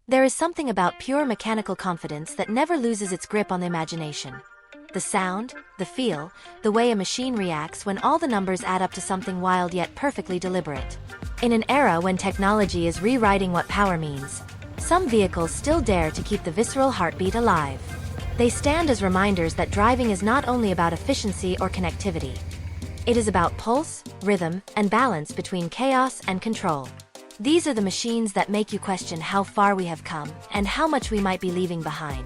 There is something about pure mechanical confidence that never loses its grip on the imagination. The sound, the feel, the way a machine reacts when all the numbers add up to something wild yet perfectly deliberate. In an era when technology is rewriting what power means, some vehicles still dare to keep the visceral heartbeat alive. They stand as reminders that driving is not only about efficiency or connectivity. It is about pulse, rhythm, and balance between chaos and control. These are the machines that make you question how far we have come and how much we might be leaving behind.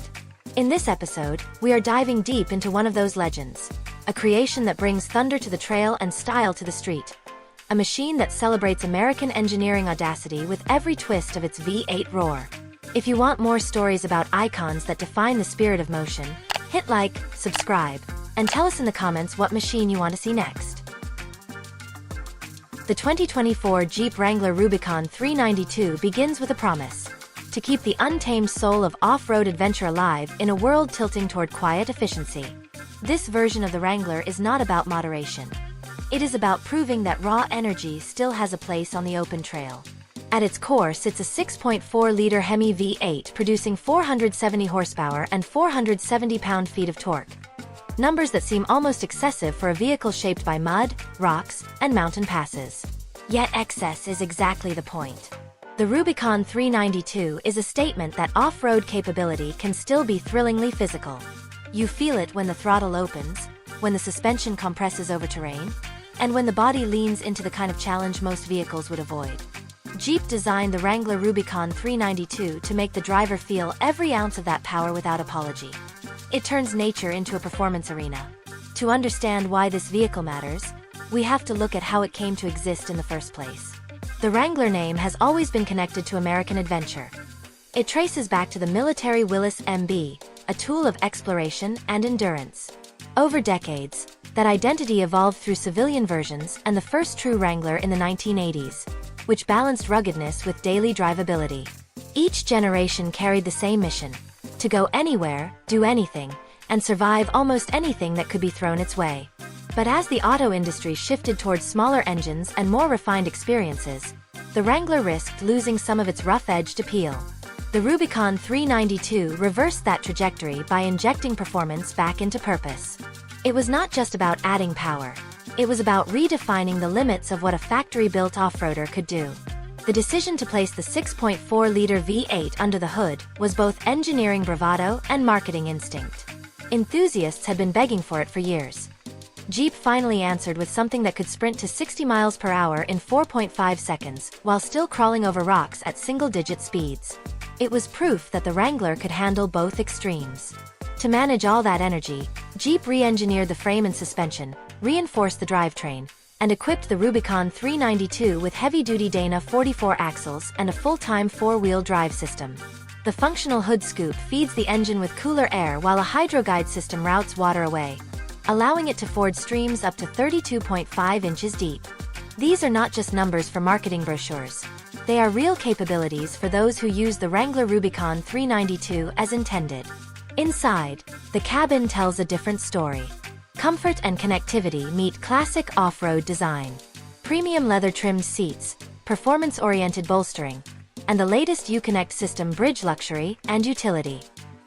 In this episode, we are diving deep into one of those legends, a creation that brings thunder to the trail and style to the street. A machine that celebrates American engineering audacity with every twist of its V8 roar. If you want more stories about icons that define the spirit of motion, hit like, subscribe, and tell us in the comments what machine you want to see next. The 2024 Jeep Wrangler Rubicon 392 begins with a promise: to keep the untamed soul of off-road adventure alive in a world tilting toward quiet efficiency. This version of the Wrangler is not about moderation. It is about proving that raw energy still has a place on the open trail. At its core sits a 6.4-liter Hemi V8 producing 470 horsepower and 470 pound-feet of torque. Numbers that seem almost excessive for a vehicle shaped by mud, rocks, and mountain passes. Yet excess is exactly the point. The Rubicon 392 is a statement that off-road capability can still be thrillingly physical. You feel it when the throttle opens, when the suspension compresses over terrain, and when the body leans into the kind of challenge most vehicles would avoid. Jeep designed the Wrangler Rubicon 392 to make the driver feel every ounce of that power without apology. It turns nature into a performance arena. To understand why this vehicle matters, we have to look at how it came to exist in the first place. The Wrangler name has always been connected to American adventure. It traces back to the military Willys MB, a tool of exploration and endurance. Over decades, that identity evolved through civilian versions and the first true Wrangler in the 1980s, which balanced ruggedness with daily drivability. Each generation carried the same mission: to go anywhere, do anything, and survive almost anything that could be thrown its way. But as the auto industry shifted towards smaller engines and more refined experiences, the Wrangler risked losing some of its rough-edged appeal. The Rubicon 392 reversed that trajectory by injecting performance back into purpose. It was not just about adding power. It was about redefining the limits of what a factory-built off-roader could do. The decision to place the 6.4-liter V8 under the hood was both engineering bravado and marketing instinct. Enthusiasts had been begging for it for years. Jeep finally answered with something that could sprint to 60 miles per hour in 4.5 seconds, while still crawling over rocks at single-digit speeds. It was proof that the Wrangler could handle both extremes. To manage all that energy, Jeep re-engineered the frame and suspension, reinforced the drivetrain, and equipped the Rubicon 392 with heavy-duty Dana 44 axles and a full-time four-wheel drive system. The functional hood scoop feeds the engine with cooler air while a hydro-guide system routes water away, allowing it to ford streams up to 32.5 inches deep. These are not just numbers for marketing brochures. They are real capabilities for those who use the Wrangler Rubicon 392 as intended. Inside, the cabin tells a different story. Comfort and connectivity meet classic off-road design. Premium leather-trimmed seats, performance-oriented bolstering, and the latest Uconnect system bridge luxury and utility.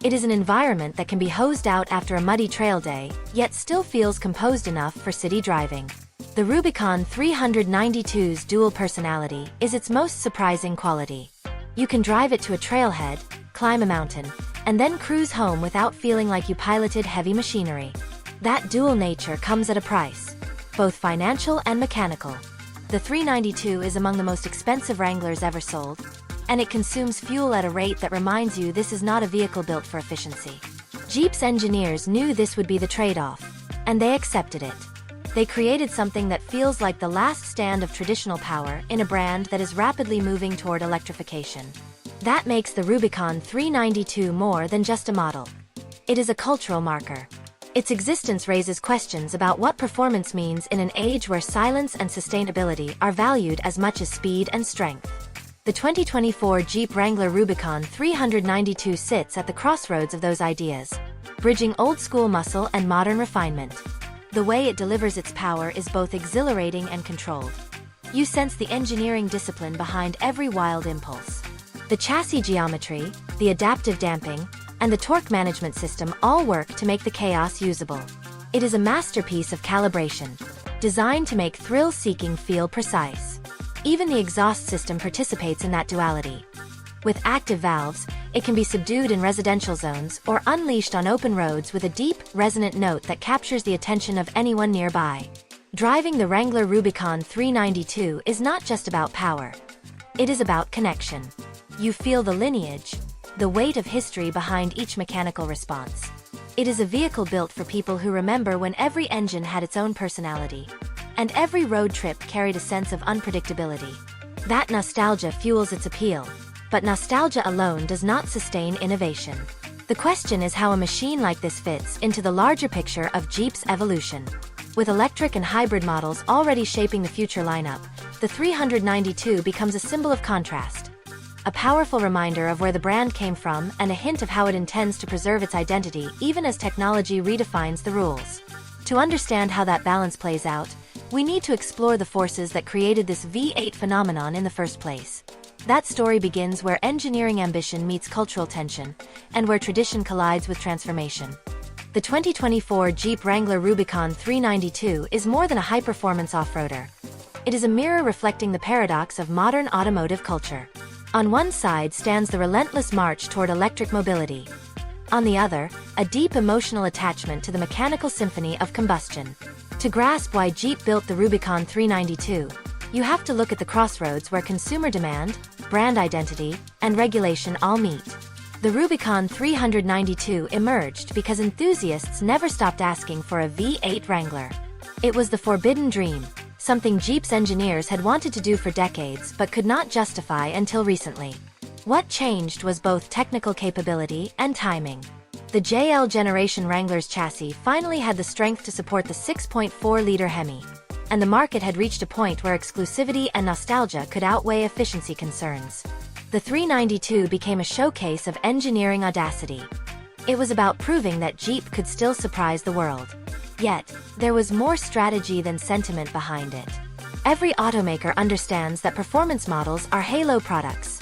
It is an environment that can be hosed out after a muddy trail day, yet still feels composed enough for city driving. The Rubicon 392's dual personality is its most surprising quality. You can drive it to a trailhead, climb a mountain, and then cruise home without feeling like you piloted heavy machinery. That dual nature comes at a price, both financial and mechanical. The 392 is among the most expensive Wranglers ever sold, and it consumes fuel at a rate that reminds you this is not a vehicle built for efficiency. Jeep's engineers knew this would be the trade-off, and they accepted it. They created something that feels like the last stand of traditional power in a brand that is rapidly moving toward electrification. That makes the Rubicon 392 more than just a model. It is a cultural marker. Its existence raises questions about what performance means in an age where silence and sustainability are valued as much as speed and strength. The 2024 Jeep Wrangler Rubicon 392 sits at the crossroads of those ideas, bridging old-school muscle and modern refinement. The way it delivers its power is both exhilarating and controlled. You sense the engineering discipline behind every wild impulse. The chassis geometry, the adaptive damping, and the torque management system all work to make the chaos usable. It is a masterpiece of calibration, designed to make thrill-seeking feel precise. Even the exhaust system participates in that duality. With active valves, it can be subdued in residential zones or unleashed on open roads with a deep, resonant note that captures the attention of anyone nearby. Driving the Wrangler Rubicon 392 is not just about power. It is about connection. You feel the lineage, the weight of history behind each mechanical response. It is a vehicle built for people who remember when every engine had its own personality, and every road trip carried a sense of unpredictability. That nostalgia fuels its appeal, but nostalgia alone does not sustain innovation. The question is how a machine like this fits into the larger picture of Jeep's evolution. With electric and hybrid models already shaping the future lineup, the 392 becomes a symbol of contrast. A powerful reminder of where the brand came from and a hint of how it intends to preserve its identity even as technology redefines the rules. To understand how that balance plays out, we need to explore the forces that created this V8 phenomenon in the first place. That story begins where engineering ambition meets cultural tension, and where tradition collides with transformation. The 2024 Jeep Wrangler Rubicon 392 is more than a high-performance off-roader. It is a mirror reflecting the paradox of modern automotive culture. On one side stands the relentless march toward electric mobility. On the other, a deep emotional attachment to the mechanical symphony of combustion. To grasp why Jeep built the Rubicon 392, you have to look at the crossroads where consumer demand, brand identity, and regulation all meet. The Rubicon 392 emerged because enthusiasts never stopped asking for a V8 Wrangler. It was the forbidden dream, something Jeep's engineers had wanted to do for decades but could not justify until recently. What changed was both technical capability and timing. The JL Generation Wrangler's chassis finally had the strength to support the 6.4-liter Hemi, and the market had reached a point where exclusivity and nostalgia could outweigh efficiency concerns. The 392 became a showcase of engineering audacity. It was about proving that Jeep could still surprise the world. Yet, there was more strategy than sentiment behind it. Every automaker understands that performance models are halo products.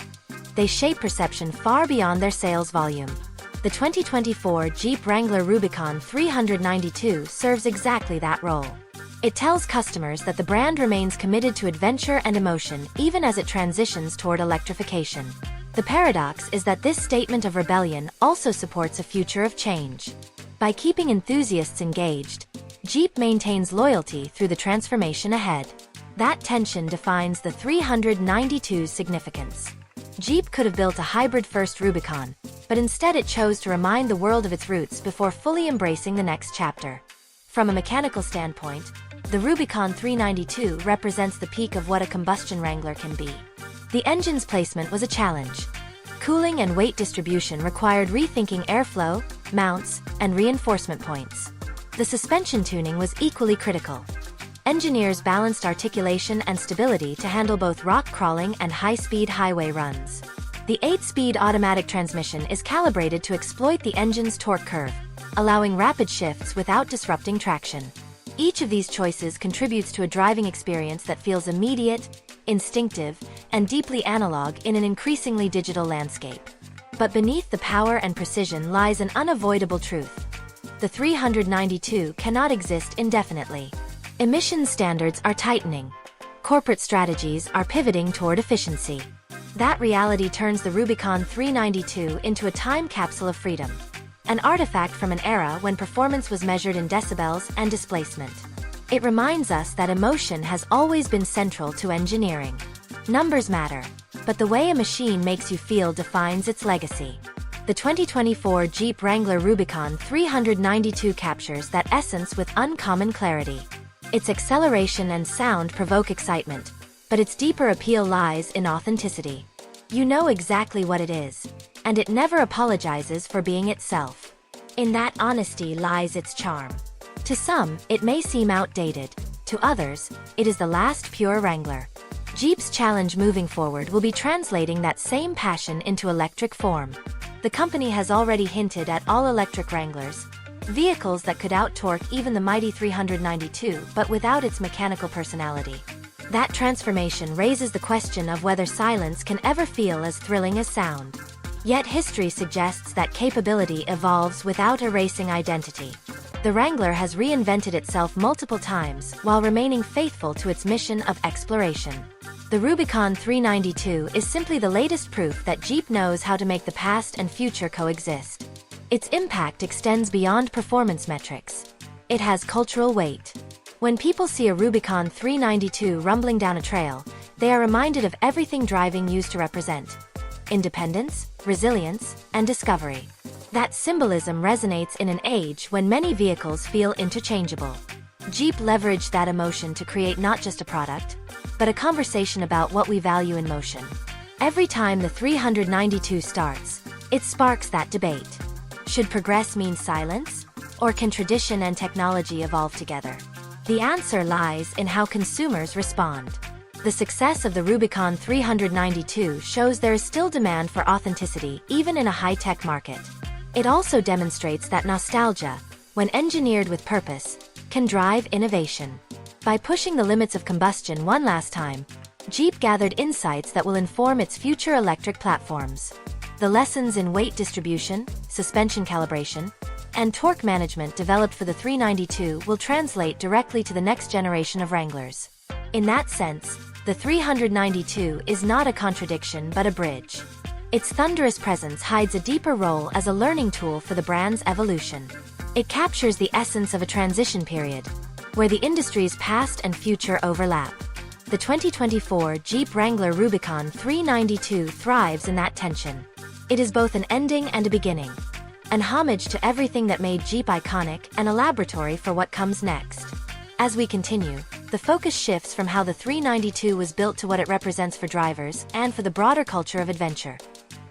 They shape perception far beyond their sales volume. The 2024 Jeep Wrangler Rubicon 392 serves exactly that role. It tells customers that the brand remains committed to adventure and emotion even as it transitions toward electrification. The paradox is that this statement of rebellion also supports a future of change. By keeping enthusiasts engaged, Jeep maintains loyalty through the transformation ahead. That tension defines the 392's significance. Jeep could have built a hybrid-first Rubicon, but instead it chose to remind the world of its roots before fully embracing the next chapter. From a mechanical standpoint, the Rubicon 392 represents the peak of what a combustion Wrangler can be. The engine's placement was a challenge. Cooling and weight distribution required rethinking airflow, mounts, and reinforcement points. The suspension tuning was equally critical. Engineers balanced articulation and stability to handle both rock crawling and high-speed highway runs. The 8-speed automatic transmission is calibrated to exploit the engine's torque curve, allowing rapid shifts without disrupting traction. Each of these choices contributes to a driving experience that feels immediate, instinctive, and deeply analog in an increasingly digital landscape. But beneath the power and precision lies an unavoidable truth. The 392 cannot exist indefinitely. Emissions standards are tightening. Corporate strategies are pivoting toward efficiency. That reality turns the Rubicon 392 into a time capsule of freedom. An artifact from an era when performance was measured in decibels and displacement. It reminds us that emotion has always been central to engineering. Numbers matter, but the way a machine makes you feel defines its legacy. The 2024 Jeep Wrangler Rubicon 392 captures that essence with uncommon clarity. Its acceleration and sound provoke excitement, but its deeper appeal lies in authenticity. You know exactly what it is, and it never apologizes for being itself. In that honesty lies its charm. To some, it may seem outdated. To others, it is the last pure Wrangler. Jeep's challenge moving forward will be translating that same passion into electric form. The company has already hinted at all-electric Wranglers, vehicles that could out-torque even the mighty 392 but without its mechanical personality. That transformation raises the question of whether silence can ever feel as thrilling as sound. Yet history suggests that capability evolves without erasing identity. The Wrangler has reinvented itself multiple times while remaining faithful to its mission of exploration. The Rubicon 392 is simply the latest proof that Jeep knows how to make the past and future coexist. Its impact extends beyond performance metrics. It has cultural weight. When people see a Rubicon 392 rumbling down a trail, they are reminded of everything driving used to represent: independence, resilience, and discovery. That symbolism resonates in an age when many vehicles feel interchangeable. Jeep leveraged that emotion to create not just a product, but a conversation about what we value in motion. Every time the 392 starts, it sparks that debate. Should progress mean silence? Or can tradition and technology evolve together? The answer lies in how consumers respond. The success of the Rubicon 392 shows there is still demand for authenticity even in a high-tech market. It also demonstrates that nostalgia, when engineered with purpose, can drive innovation. By pushing the limits of combustion one last time, Jeep gathered insights that will inform its future electric platforms. The lessons in weight distribution, suspension calibration, and torque management developed for the 392 will translate directly to the next generation of Wranglers. In that sense, the 392 is not a contradiction but a bridge. Its thunderous presence hides a deeper role as a learning tool for the brand's evolution. It captures the essence of a transition period, where the industry's past and future overlap. The 2024 Jeep Wrangler Rubicon 392 thrives in that tension. It is both an ending and a beginning, an homage to everything that made Jeep iconic and a laboratory for what comes next. As we continue, the focus shifts from how the 392 was built to what it represents for drivers and for the broader culture of adventure.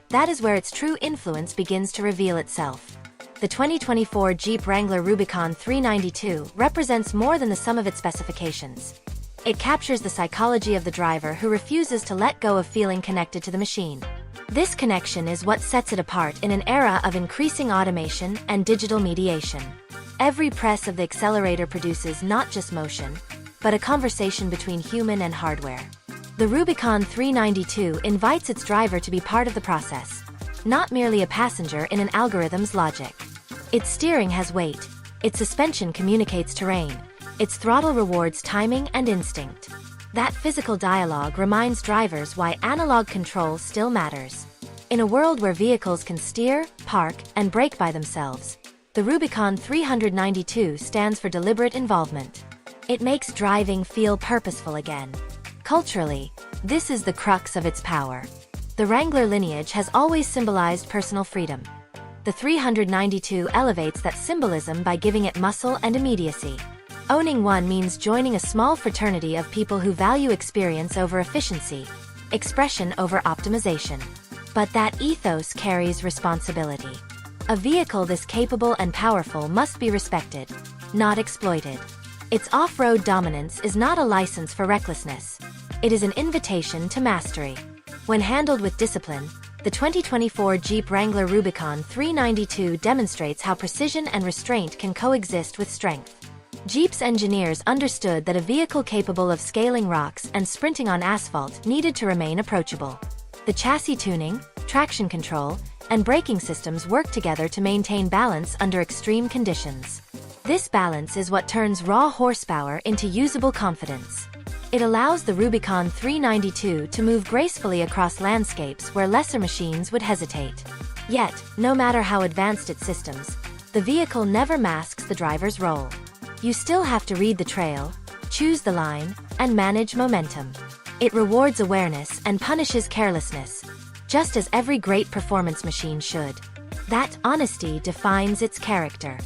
That is where its true influence begins to reveal itself. The 2024 Jeep Wrangler Rubicon 392 represents more than the sum of its specifications. It captures the psychology of the driver who refuses to let go of feeling connected to the machine. This connection is what sets it apart in an era of increasing automation and digital mediation. Every press of the accelerator produces not just motion, but a conversation between human and hardware. The Rubicon 392 invites its driver to be part of the process, not merely a passenger in an algorithm's logic. Its steering has weight, its suspension communicates terrain, its throttle rewards timing and instinct. That physical dialogue reminds drivers why analog control still matters. In a world where vehicles can steer, park, and brake by themselves, the Rubicon 392 stands for deliberate involvement. It makes driving feel purposeful again. Culturally, this is the crux of its power. The Wrangler lineage has always symbolized personal freedom. The 392 elevates that symbolism by giving it muscle and immediacy. Owning one means joining a small fraternity of people who value experience over efficiency, expression over optimization. But that ethos carries responsibility. A vehicle this capable and powerful must be respected, not exploited. Its off-road dominance is not a license for recklessness. It is an invitation to mastery. When handled with discipline, the 2024 Jeep Wrangler Rubicon 392 demonstrates how precision and restraint can coexist with strength. Jeep's engineers understood that a vehicle capable of scaling rocks and sprinting on asphalt needed to remain approachable. The chassis tuning, traction control, and braking systems work together to maintain balance under extreme conditions. This balance is what turns raw horsepower into usable confidence. It allows the Rubicon 392 to move gracefully across landscapes where lesser machines would hesitate. Yet, no matter how advanced its systems, the vehicle never masks the driver's role. You still have to read the trail, choose the line, and manage momentum. It rewards awareness and punishes carelessness, just as every great performance machine should. That honesty defines its character.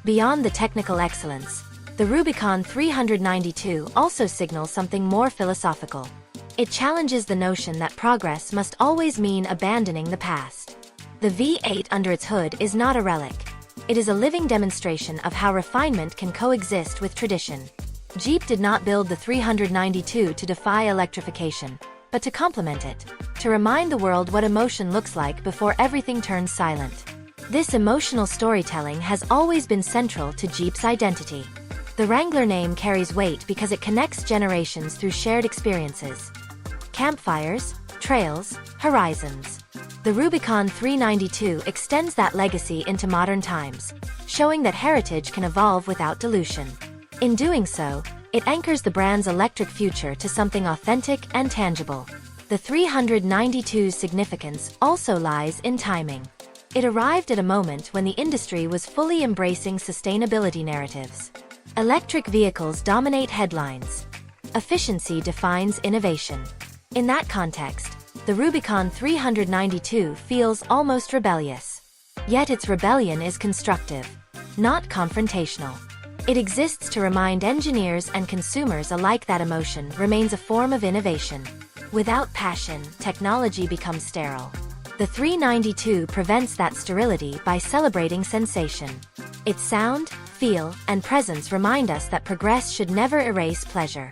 Beyond the technical excellence, the Rubicon 392 also signals something more philosophical. It challenges the notion that progress must always mean abandoning the past. The V8 under its hood is not a relic. It is a living demonstration of how refinement can coexist with tradition. Jeep did not build the 392 to defy electrification, but to complement it, to remind the world what emotion looks like before everything turns silent. This emotional storytelling has always been central to Jeep's identity. The Wrangler name carries weight because it connects generations through shared experiences. Campfires, trails, horizons. The Rubicon 392 extends that legacy into modern times, showing that heritage can evolve without dilution. In doing so, it anchors the brand's electric future to something authentic and tangible. The 392's significance also lies in timing. It arrived at a moment when the industry was fully embracing sustainability narratives. Electric vehicles dominate headlines. Efficiency defines innovation. In that context, the Rubicon 392 feels almost rebellious. Yet its rebellion is constructive, not confrontational. It exists to remind engineers and consumers alike that emotion remains a form of innovation. Without passion, technology becomes sterile. The 392 prevents that sterility by celebrating sensation. Its sound, feel, and presence remind us that progress should never erase pleasure.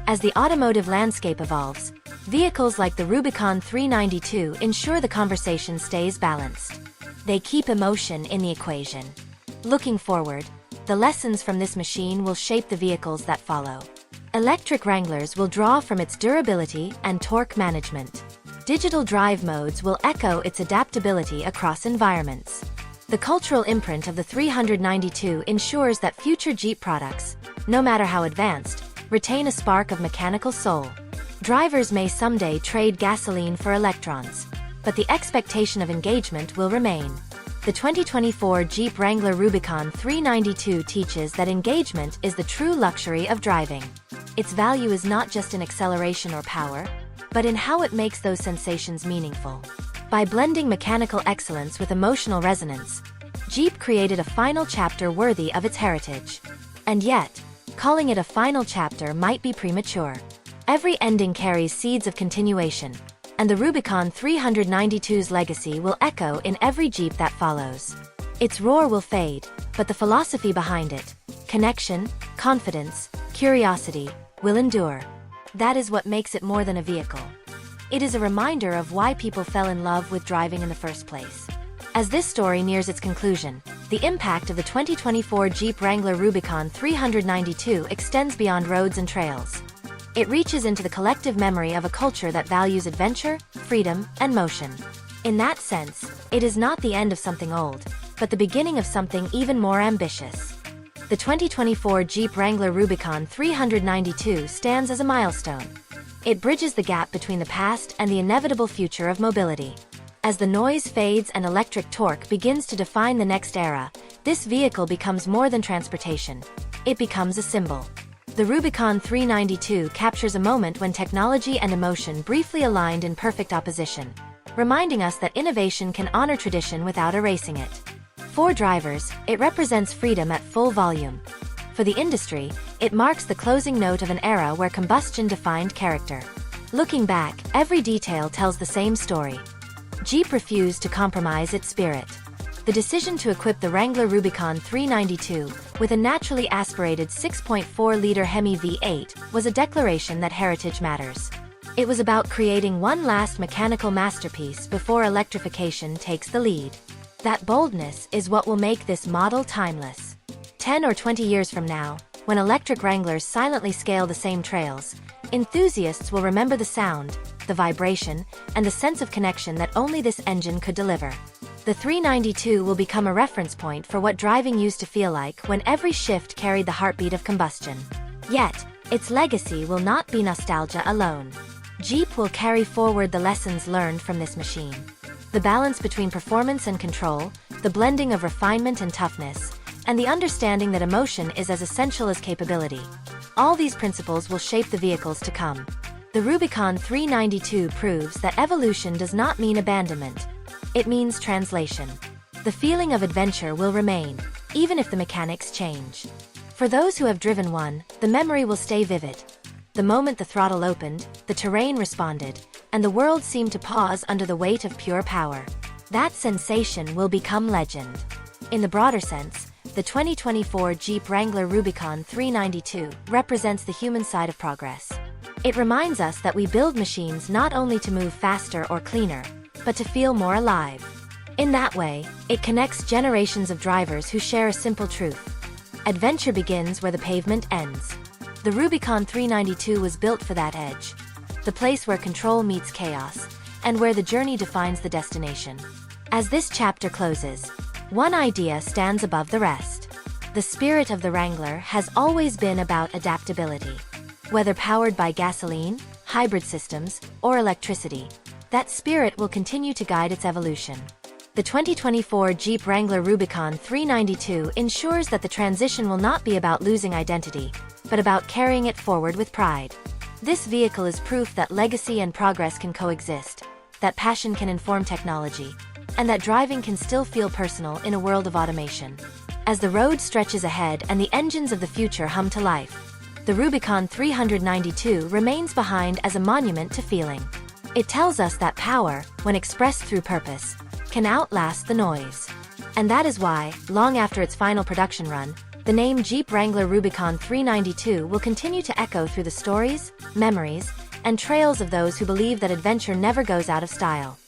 As the automotive landscape evolves, vehicles like the Rubicon 392 ensure the conversation stays balanced. They keep emotion in the equation. Looking forward, the lessons from this machine will shape the vehicles that follow. Electric Wranglers will draw from its durability and torque management. Digital drive modes will echo its adaptability across environments. The cultural imprint of the 392 ensures that future Jeep products, no matter how advanced, retain a spark of mechanical soul. Drivers may someday trade gasoline for electrons, but the expectation of engagement will remain. The 2024 Jeep Wrangler Rubicon 392 teaches that engagement is the true luxury of driving. Its value is not just in acceleration or power, but in how it makes those sensations meaningful. By blending mechanical excellence with emotional resonance, Jeep created a final chapter worthy of its heritage. And yet, calling it a final chapter might be premature. Every ending carries seeds of continuation, and the Rubicon 392's legacy will echo in every Jeep that follows. Its roar will fade, but the philosophy behind it, connection, confidence, curiosity, will endure. That is what makes it more than a vehicle. It is a reminder of why people fell in love with driving in the first place. As this story nears its conclusion, the impact of the 2024 Jeep Wrangler Rubicon 392 extends beyond roads and trails. It reaches into the collective memory of a culture that values adventure, freedom, and motion. In that sense, it is not the end of something old, but the beginning of something even more ambitious. The 2024 Jeep Wrangler Rubicon 392 stands as a milestone. It bridges the gap between the past and the inevitable future of mobility. As the noise fades and electric torque begins to define the next era, this vehicle becomes more than transportation. It becomes a symbol. The Rubicon 392 captures a moment when technology and emotion briefly aligned in perfect opposition, reminding us that innovation can honor tradition without erasing it. For drivers, it represents freedom at full volume. For the industry, it marks the closing note of an era where combustion defined character. Looking back, every detail tells the same story. Jeep refused to compromise its spirit. The decision to equip the Wrangler Rubicon 392 with a naturally aspirated 6.4-liter Hemi V8 was a declaration that heritage matters. It was about creating one last mechanical masterpiece before electrification takes the lead. That boldness is what will make this model timeless. 10 or 20 years from now, when electric Wranglers silently scale the same trails, enthusiasts will remember the sound, the vibration, and the sense of connection that only this engine could deliver. The 392 will become a reference point for what driving used to feel like when every shift carried the heartbeat of combustion. Yet, its legacy will not be nostalgia alone. Jeep will carry forward the lessons learned from this machine. The balance between performance and control, the blending of refinement and toughness, and the understanding that emotion is as essential as capability. All these principles will shape the vehicles to come. The Rubicon 392 proves that evolution does not mean abandonment. It means translation. The feeling of adventure will remain, even if the mechanics change. For those who have driven one, the memory will stay vivid. The moment the throttle opened, the terrain responded, and the world seemed to pause under the weight of pure power. That sensation will become legend. In the broader sense, the 2024 Jeep Wrangler Rubicon 392 represents the human side of progress. It reminds us that we build machines not only to move faster or cleaner, but to feel more alive. In that way, it connects generations of drivers who share a simple truth. Adventure begins where the pavement ends. The Rubicon 392 was built for that edge. The place where control meets chaos, and where the journey defines the destination. As this chapter closes, one idea stands above the rest. The spirit of the Wrangler has always been about adaptability. Whether powered by gasoline, hybrid systems, or electricity, that spirit will continue to guide its evolution. The 2024 Jeep Wrangler Rubicon 392 ensures that the transition will not be about losing identity, but about carrying it forward with pride. This vehicle is proof that legacy and progress can coexist, that passion can inform technology, and that driving can still feel personal in a world of automation. As the road stretches ahead and the engines of the future hum to life, the Rubicon 392 remains behind as a monument to feeling. It tells us that power, when expressed through purpose, can outlast the noise. And that is why, long after its final production run, the name Jeep Wrangler Rubicon 392 will continue to echo through the stories, memories, and trails of those who believe that adventure never goes out of style.